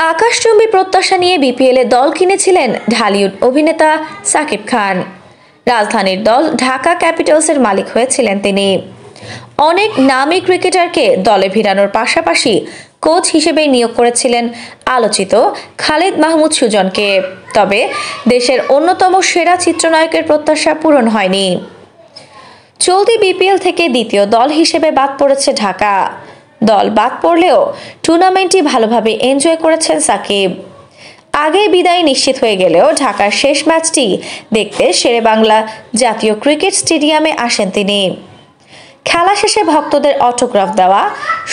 আকাশচুম্বী প্রত্যাশা নিয়ে বিপিএলে দল কিনেছিলেন ঢালিউড অভিনেতা সাকিব খান। রাজধানীর দল ঢাকা ক্যাপিটালসের মালিক হয়েছিলেন তিনি। অনেক নামী ক্রিকেটারকে দলে ভিড়ানোর পাশাপাশি কোচ হিসেবে নিয়োগ করেছিলেন আলোচিত খালিদ মাহমুদ সুজনকে। তবে দেশের অন্যতম সেরা চিত্রনায়কের প্রত্যাশা পূরণ হয়নি। চলতি বিপিএল থেকে দ্বিতীয় দল হিসেবে বাদ পড়েছে ঢাকা। দল বাদ পড়লেও টুর্নামেন্টটি ভালোভাবে এনজয় করেছেন সাকিব। আগে বিদায় নিশ্চিত হয়ে গেলেও ঢাকার শেষ ম্যাচটি দেখতে শেরেবাংলা জাতীয় ক্রিকেট স্টেডিয়ামে আসেন তিনি। খেলা শেষে ভক্তদের অটোগ্রাফ দেওয়া,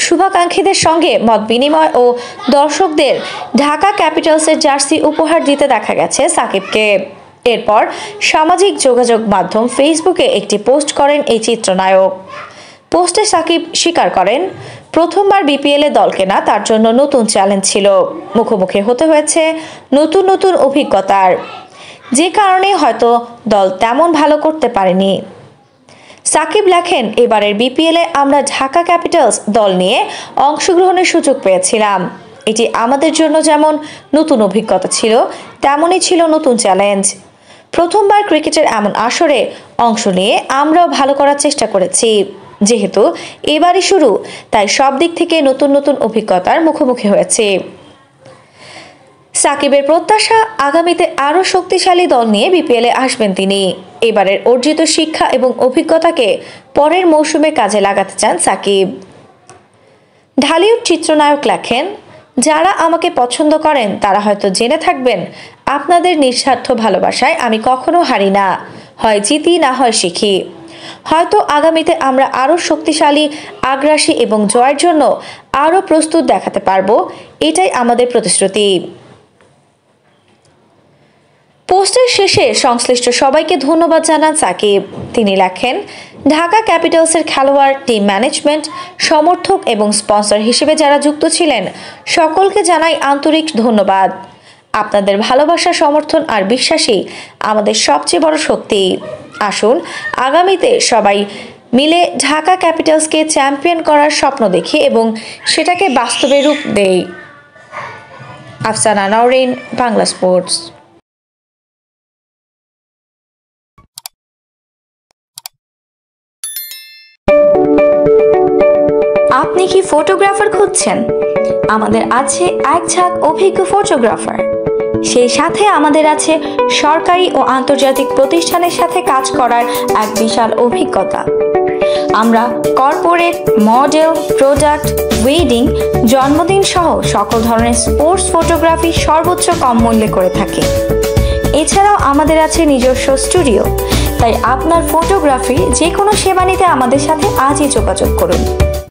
শুভাকাঙ্ক্ষীদের সঙ্গে মত বিনিময় ও দর্শকদের ঢাকা ক্যাপিটালসের জার্সি উপহার দিতে দেখা গেছে সাকিবকে। এরপর সামাজিক যোগাযোগ মাধ্যম ফেসবুকে একটি পোস্ট করেন এই চিত্রনায়ক। পোস্টে সাকিব স্বীকার করেন, প্রথমবার বিপিএলে দল কেনা তার জন্য নতুন চ্যালেঞ্জ ছিল। মুখোমুখি হতে হয়েছে নতুন নতুন অভিজ্ঞতার, যে কারণে হয়তো দল তেমন ভালো করতে পারেনি। সাকিব লেখেন, এবারের বিপিএলে আমরা ঢাকা ক্যাপিটালস দল নিয়ে অংশগ্রহণের সুযোগ পেয়েছিলাম। এটি আমাদের জন্য যেমন নতুন অভিজ্ঞতা ছিল, তেমনই ছিল নতুন চ্যালেঞ্জ। প্রথমবার ক্রিকেটের এমন আসরে অংশ নিয়ে আমরাও ভালো করার চেষ্টা করেছি। যেহেতু এবারই শুরু, তাই সব দিক থেকে নতুন নতুন অভিজ্ঞতার মুখোমুখি হয়েছে। সাকিবের প্রত্যাশা, আগামীতে আরও শক্তিশালী দল নিয়ে বিপিএলে আসবেন তিনি। এবারের অর্জিত শিক্ষা এবং অভিজ্ঞতাকে পরের মৌসুমে কাজে লাগাতে চান সাকিব। ঢালিউড চিত্রনায়ক লেখেন, যারা আমাকে পছন্দ করেন তারা হয়তো জেনে থাকবেন, আপনাদের নিঃস্বার্থ ভালোবাসায় আমি কখনো হারি না, হয় জিতি না হয় শিখি। হয়তো আগামীতে আমরা আরও শক্তিশালী, আগ্রাসী এবং জয়ের জন্য আরও প্রস্তুত দেখাতে পারবো, এটাই আমাদের প্রতিশ্রুতি। পোস্টের শেষে সংশ্লিষ্ট সবাইকে ধন্যবাদ জানান সাকিব। তিনি লেখেন, ঢাকা ক্যাপিটালসের খেলোয়াড়, টিম ম্যানেজমেন্ট, সমর্থক এবং স্পন্সর হিসেবে যারা যুক্ত ছিলেন সকলকে জানাই আন্তরিক ধন্যবাদ। আপনাদের ভালোবাসা, সমর্থন আর বিশ্বাসই আমাদের সবচেয়ে বড় শক্তি। আসুন আগামীতে সবাই মিলে ঢাকা ক্যাপিটালসকে চ্যাম্পিয়ন করার স্বপ্ন দেখি এবং সেটাকে বাস্তবে রূপ দেই। আফসানা নওরিন, বাংলা স্পোর্টস। আপনি কি ফটোগ্রাফার খুঁজছেন? আমাদের আছে এক ঝাঁক অভিজ্ঞ ফটোগ্রাফার। সেই সাথে আমাদের আছে সরকারি ও আন্তর্জাতিক প্রতিষ্ঠানের সাথে কাজ করার এক বিশাল অভিজ্ঞতা। আমরা কর্পোরেট, মডেল, প্রোডাক্ট, ওয়েডিং, জন্মদিন সহ সকল ধরনের স্পোর্টস ফটোগ্রাফি সর্বোচ্চ কম মূল্যে করে থাকি। এছাড়াও আমাদের আছে নিজস্ব স্টুডিও। তাই আপনার ফটোগ্রাফি যে কোনো সেবা নিতে আমাদের সাথে আজই যোগাযোগ করুন।